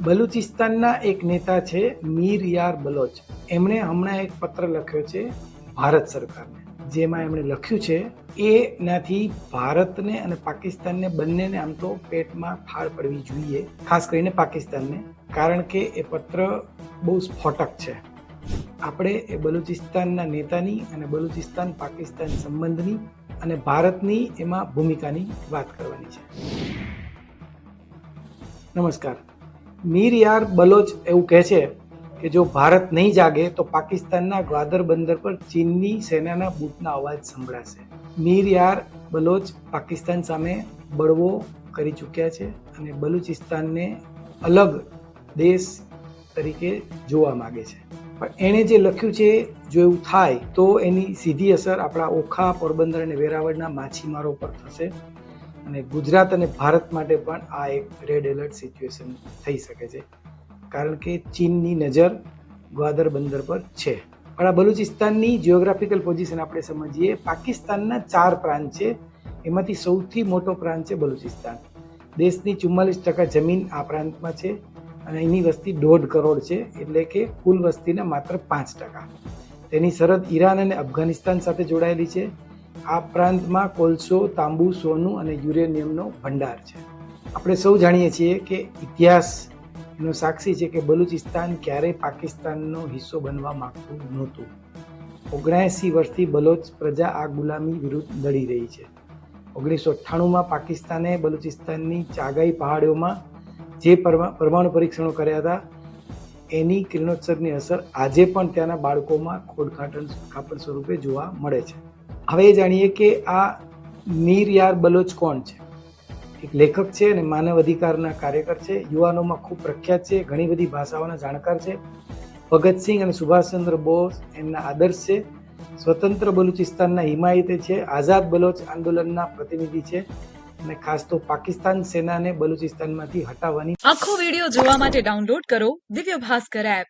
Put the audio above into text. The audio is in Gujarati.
બલુચિસ્તાનના એક નેતા છે મીર યાર બલોચ. એમણે હમણાં એક પત્ર લખ્યો છે ભારત સરકારને, જેમાં એમણે લખ્યું છે એનાથી ભારતને અને પાકિસ્તાનને બંનેને આમ તો પેટમાં થાળ પડવી જોઈએ, ખાસ કરીને પાકિસ્તાનને, કારણ કે એ પત્ર બહુ સ્ફોટક છે. આપણે એ બલુચિસ્તાનના નેતાની અને બલુચિસ્તાન પાકિસ્તાન સંબંધની અને ભારતની એમાં ભૂમિકાની વાત કરવાની છે. નમસ્કાર. મીર યાર બલોચ એવું કહે છે કે જો ભારત નહીં જાગે તો પાકિસ્તાનના ગ્વાદર બંદર પર ચીનની સેનાના બૂટના અવાજ સંભળાશે. મીર યાર બલોચ પાકિસ્તાન સામે બળવો કરી ચૂક્યા છે અને બલુચિસ્તાનને અલગ દેશ તરીકે જોવા માગે છે. પણ એણે જે લખ્યું છે, જો એવું થાય તો એની સીધી અસર આપણા ઓખા, પોરબંદર અને વેરાવળના માછીમારો પર થશે અને ગુજરાત અને ભારત માટે પણ આ એક રેડ એલર્ટ સિચ્યુએશન થઈ શકે છે, કારણ કે ચીનની નજર ગ્વાદર બંદર પર છે. પણ આ બલુચિસ્તાનની જિયોગ્રાફિકલ પોઝિશન આપણે સમજીએ. પાકિસ્તાનના 4 પ્રાંત છે, એમાંથી સૌથી મોટો પ્રાંત છે બલુચિસ્તાન. દેશની 44% જમીન આ પ્રાંતમાં છે અને એની વસ્તી 1.5 કરોડ છે, એટલે કે કુલ વસ્તીના માત્ર 5%. તેની સરહદ ઈરાન અને અફઘાનિસ્તાન સાથે જોડાયેલી છે. આ પ્રાંતમાં કોલસો, તાંબુ, સોનું અને યુરેનિયમનો ભંડાર છે. આપણે સૌ જાણીએ છીએ કે ઇતિહાસ એનો સાક્ષી છે કે બલુચિસ્તાન ક્યારેય પાકિસ્તાનનો હિસ્સો બનવા માંગતું નહોતું. 79 વર્ષથી બલોચ પ્રજા આ ગુલામી વિરુદ્ધ લડી રહી છે. 1998માં પાકિસ્તાને બલુચિસ્તાનની ચાગાઈ પહાડીઓમાં જે પરમાણુ પરીક્ષણો કર્યા હતા એની કિરણોત્સર્ગની અસર આજે પણ ત્યાંના બાળકોમાં ખોડખાપણ સ્વરૂપે જોવા મળે છે. હવે જાણીએ કે આ મીર યાર બલોચ કોણ છે. એક લેખક છે અને માનવ અધિકારના કાર્યકર છે. યુવાનોમાં ખૂબ પ્રખ્યાત છે, ઘણી બધી ભાષાઓના જાણકાર છે. ભગતસિંહ અને સુભાષચંદ્ર બોઝ એમના આદર્શ છે. સ્વતંત્ર બલુચિસ્તાનના હિમાયતી છે. આઝાદ બલોચ આંદોલનના પ્રતિનિધિ છે અને ખાસ તો પાકિસ્તાન સેનાને બલુચિસ્તાનમાંથી હટાવવાની આખો વિડીયો જોવા માટે ડાઉનલોડ કરો દિવ્ય ભાસ્કર એપ.